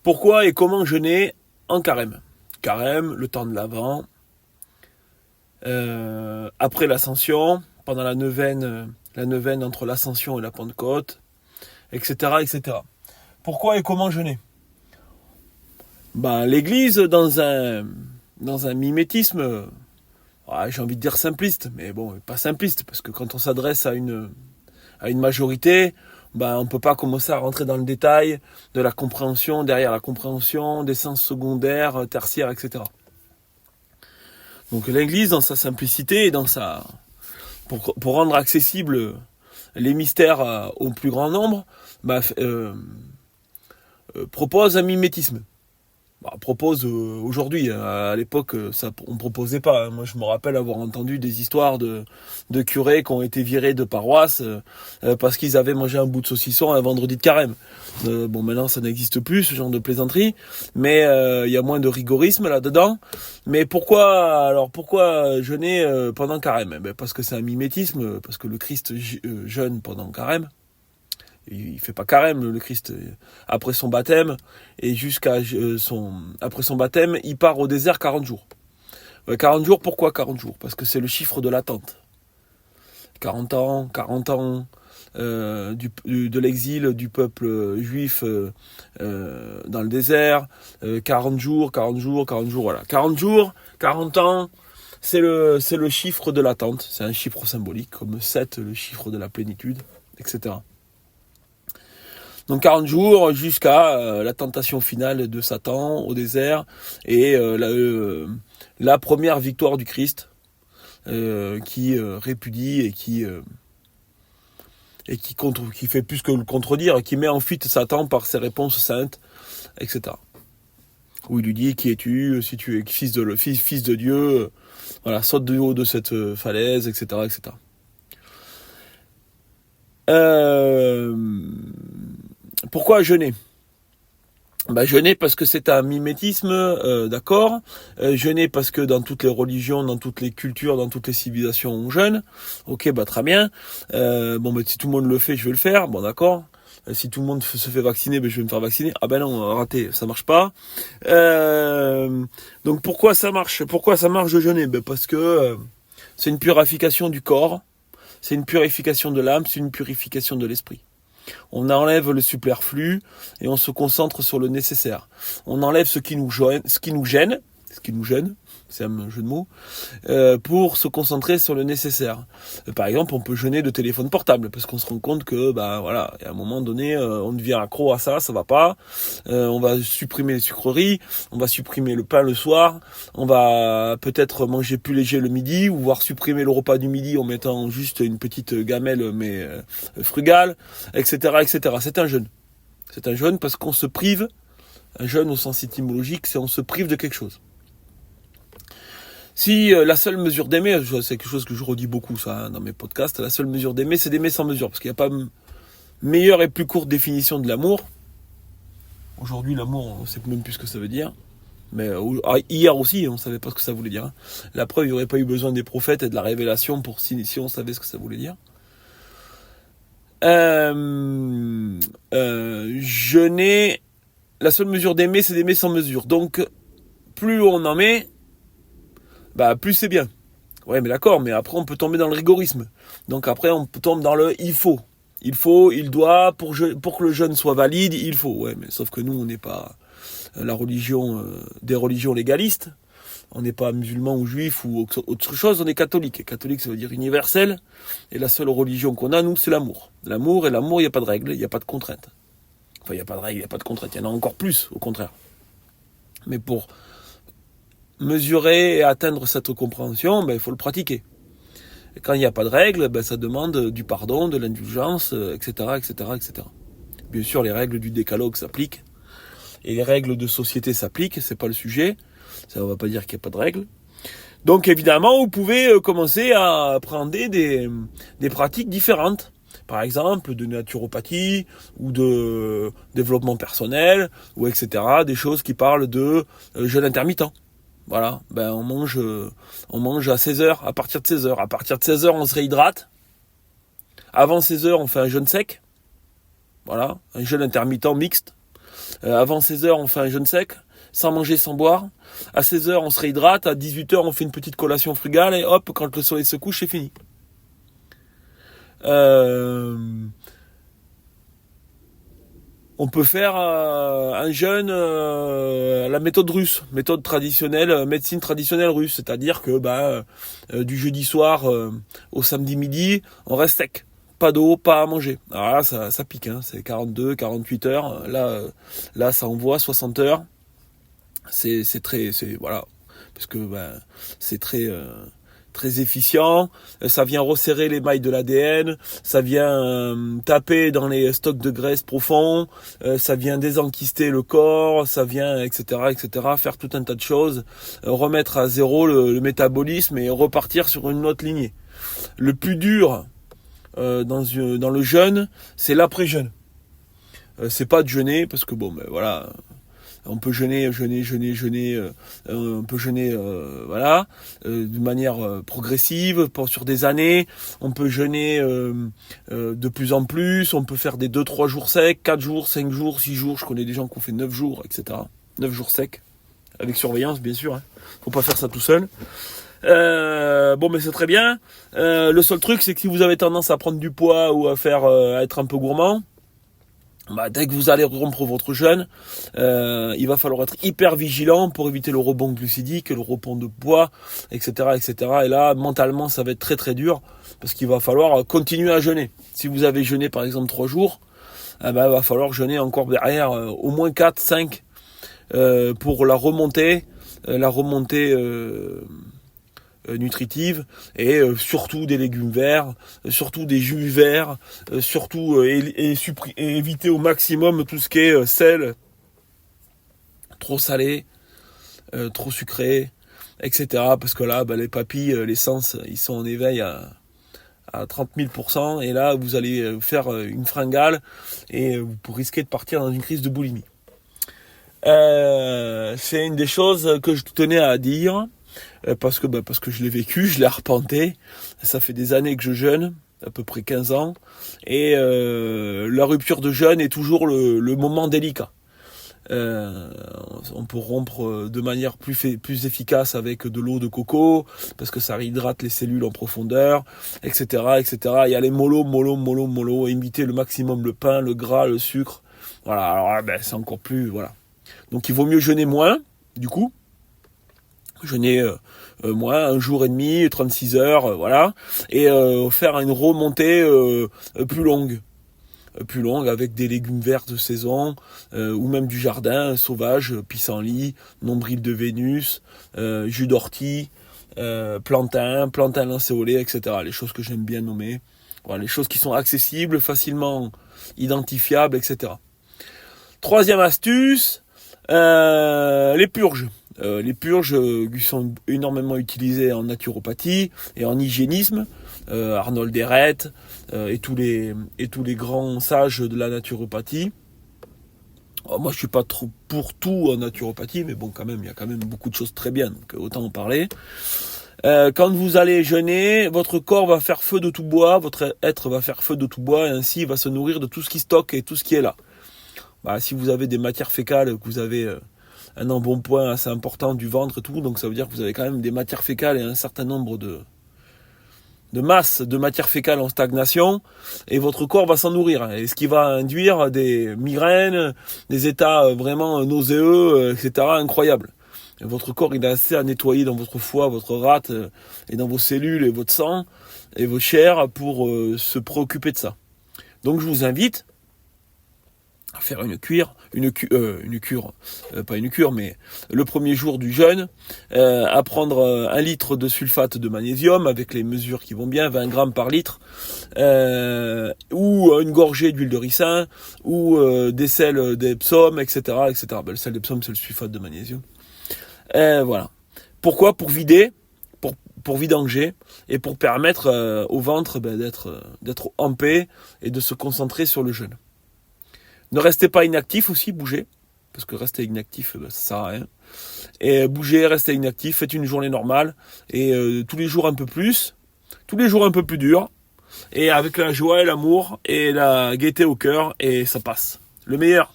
Pourquoi et comment jeûner en carême? Carême, le temps de l'Avent, après l'Ascension, pendant la neuvaine entre l'Ascension et la Pentecôte, etc., etc. Pourquoi et comment jeûner? L'Église, dans un mimétisme, j'ai envie de dire simpliste, mais bon, pas simpliste, parce que quand on s'adresse à une majorité, on ne peut pas commencer à rentrer dans le détail de la compréhension, derrière la compréhension, des sens secondaires, tertiaires, etc. Donc l'Église, dans sa simplicité et pour rendre accessibles les mystères au plus grand nombre, propose un mimétisme. Propose aujourd'hui. À l'époque, on ne proposait pas. Moi, je me rappelle avoir entendu des histoires de curés qui ont été virés de paroisse parce qu'ils avaient mangé un bout de saucisson un vendredi de carême. Maintenant, ça n'existe plus, ce genre de plaisanterie, mais il y a moins de rigorisme là-dedans. Mais pourquoi jeûner pendant carême? Parce que c'est un mimétisme, parce que le Christ jeûne pendant carême. Il fait pas carême, le Christ, après son baptême, et après son baptême, il part au désert 40 jours. 40 jours, pourquoi 40 jours? Parce que c'est le chiffre de l'attente. 40 ans de l'exil du peuple juif dans le désert, 40 jours, voilà. 40 jours, 40 ans, c'est le chiffre de l'attente. C'est un chiffre symbolique, comme 7, le chiffre de la plénitude, etc. Donc 40 jours jusqu'à la tentation finale de Satan au désert et la première victoire du Christ qui répudie et qui fait plus que le contredire, qui met en fuite Satan par ses réponses saintes, etc. Où il lui dit: qui es-tu? Si tu es fils de Dieu, voilà, saute du haut de cette falaise, etc., etc. Pourquoi jeûner? Jeûner parce que c'est un mimétisme, d'accord. Jeûner parce que dans toutes les religions, dans toutes les cultures, dans toutes les civilisations, on jeûne. Ok, très bien. Si tout le monde le fait, je vais le faire. Bon, d'accord. Si tout le monde se fait vacciner, je vais me faire vacciner. Ah non, raté, ça marche pas. Donc pourquoi ça marche? Pourquoi ça marche de jeûner? Parce que c'est une purification du corps, c'est une purification de l'âme, c'est une purification de l'esprit. On enlève le superflu et on se concentre sur le nécessaire. On enlève ce qui nous gêne, c'est un jeu de mots, pour se concentrer sur le nécessaire. Par exemple, on peut jeûner de téléphone portable parce qu'on se rend compte que, à un moment donné, on devient accro à ça va pas. On va supprimer les sucreries, on va supprimer le pain le soir, on va peut-être manger plus léger le midi, ou voire supprimer le repas du midi en mettant juste une petite gamelle mais frugale, etc., etc. C'est un jeûne. C'est un jeûne parce qu'on se prive. Un jeûne au sens étymologique, c'est on se prive de quelque chose. Si la seule mesure d'aimer, c'est quelque chose que je redis beaucoup ça dans mes podcasts, la seule mesure d'aimer, c'est d'aimer sans mesure, parce qu'il n'y a pas meilleure et plus courte définition de l'amour. Aujourd'hui, l'amour, on ne sait même plus ce que ça veut dire. Mais hier aussi, on ne savait pas ce que ça voulait dire. La preuve, il n'y aurait pas eu besoin des prophètes et de la révélation pour si on savait ce que ça voulait dire. Jeûner, la seule mesure d'aimer, c'est d'aimer sans mesure. Donc, plus on en met, plus c'est bien. Ouais, mais d'accord, mais après on peut tomber dans le rigorisme. Donc après on tombe dans le il faut. Il doit, pour que le jeûne soit valide, il faut. Ouais, mais sauf que nous, on n'est pas la religion des religions légalistes. On n'est pas musulman ou juif ou autre chose, on est catholique. Et catholique, ça veut dire universel. Et la seule religion qu'on a, nous, c'est l'amour. L'amour, il n'y a pas de règle, il n'y a pas de contrainte. Enfin, il n'y a pas de règle, il n'y a pas de contrainte. Il y en a encore plus, au contraire. Mais pour mesurer et atteindre cette compréhension, il faut le pratiquer. Et quand il n'y a pas de règles, ça demande du pardon, de l'indulgence, etc., etc., etc. Bien sûr, les règles du décalogue s'appliquent, et les règles de société s'appliquent, c'est pas le sujet. Ça ne va pas dire qu'il n'y a pas de règles. Donc évidemment, vous pouvez commencer à appréhender des pratiques différentes. Par exemple, de naturopathie, ou de développement personnel, ou etc. Des choses qui parlent de jeûne intermittent. Voilà, on mange à 16h, à partir de 16h. À partir de 16h, on se réhydrate. Avant 16h, on fait un jeûne sec. Voilà, un jeûne intermittent mixte. Avant 16 heures, on fait un jeûne sec, sans manger, sans boire. À 16 heures, on se réhydrate. À 18 heures, on fait une petite collation frugale. Et hop, quand le soleil se couche, c'est fini. On peut faire un jeûne à la méthode russe, méthode traditionnelle, médecine traditionnelle russe, c'est-à-dire que du jeudi soir au samedi midi, on reste sec, pas d'eau, pas à manger. Alors là, ça pique, hein, c'est 42, 48 heures. Là, ça envoie 60 heures. Voilà, parce que c'est très efficient, ça vient resserrer les mailles de l'ADN, ça vient taper dans les stocks de graisse profonds, ça vient désenquister le corps, ça vient, etc., faire tout un tas de choses, remettre à zéro le métabolisme et repartir sur une autre lignée. Le plus dur dans le jeûne, c'est l'après-jeûne. C'est pas de jeûner, parce que voilà... On peut jeûner, on peut jeûner, de manière progressive, sur des années. On peut jeûner de plus en plus. On peut faire des 2-3 jours secs, 4 jours, 5 jours, 6 jours. Je connais des gens qui ont fait 9 jours, etc. 9 jours secs, avec surveillance, bien sûr. Hein. Faut pas faire ça tout seul. Mais c'est très bien. Le seul truc, c'est que si vous avez tendance à prendre du poids ou à être un peu gourmand, dès que vous allez rompre votre jeûne, il va falloir être hyper vigilant pour éviter le rebond glucidique, le rebond de poids, etc., etc. Et là, mentalement, ça va être très très dur parce qu'il va falloir continuer à jeûner. Si vous avez jeûné par exemple 3 jours, il va falloir jeûner encore derrière au moins 4, 5 pour la remontée nutritive et surtout des légumes verts, surtout des jus verts, surtout et éviter au maximum tout ce qui est sel, trop salé, trop sucré, etc. Parce que là, les papilles, les sens, ils sont en éveil à 30 000%, et là, vous allez faire une fringale et vous risquez de partir dans une crise de boulimie. C'est une des choses que je tenais à dire. Parce que je l'ai vécu, je l'ai arpenté. Ça fait des années que je jeûne, à peu près 15 ans. Et la rupture de jeûne est toujours le moment délicat. On peut rompre de manière plus efficace avec de l'eau de coco, parce que ça réhydrate les cellules en profondeur, etc., etc. Il y a les mollo, imiter le maximum le pain, le gras, le sucre. Voilà, alors c'est encore plus... Voilà. Donc il vaut mieux jeûner moins, du coup. Jeûner moins, 1 jour et demi, 36 heures, voilà, et faire une remontée plus longue avec des légumes verts de saison, ou même du jardin sauvage, pissenlit, nombril de Vénus, jus d'ortie, plantain lancéolé, etc. Les choses que j'aime bien nommer, voilà, les choses qui sont accessibles, facilement identifiables, etc. Troisième astuce, les purges. Les purges qui sont énormément utilisées en naturopathie et en hygiénisme, Arnold Ehret et tous les grands sages de la naturopathie. Alors moi je suis pas trop pour tout en naturopathie, mais bon, quand même, il y a quand même beaucoup de choses très bien, donc autant en parler. Quand vous allez jeûner, votre corps va faire feu de tout bois, votre être va faire feu de tout bois, et ainsi il va se nourrir de tout ce qui stocke et tout ce qui est là. Si vous avez des matières fécales, que vous avez un embonpoint assez important du ventre et tout, donc ça veut dire que vous avez quand même des matières fécales et un certain nombre de masse de matières fécales en stagnation, et votre corps va s'en nourrir, et ce qui va induire des migraines, des états vraiment nauséeux, etc., incroyables. Et votre corps, il a assez à nettoyer dans votre foie, votre rate, et dans vos cellules et votre sang et vos chairs pour se préoccuper de ça. Donc je vous invite à faire une cure, pas une cure, mais le premier jour du jeûne, à prendre 1 litre de sulfate de magnésium avec les mesures qui vont bien, 20 grammes par litre, ou une gorgée d'huile de ricin, ou des sels d'Epsom, etc., etc. Le sel d'Epsom, c'est le sulfate de magnésium. Voilà. Pourquoi ? Pour vider, pour vidanger, et pour permettre au ventre d'être en paix et de se concentrer sur le jeûne. Ne restez pas inactif aussi, bougez, parce que rester inactif, ça sert à rien. Et bougez, restez inactif, faites une journée normale, et tous les jours un peu plus, tous les jours un peu plus dur, et avec la joie et l'amour et la gaieté au cœur, et ça passe. Le meilleur.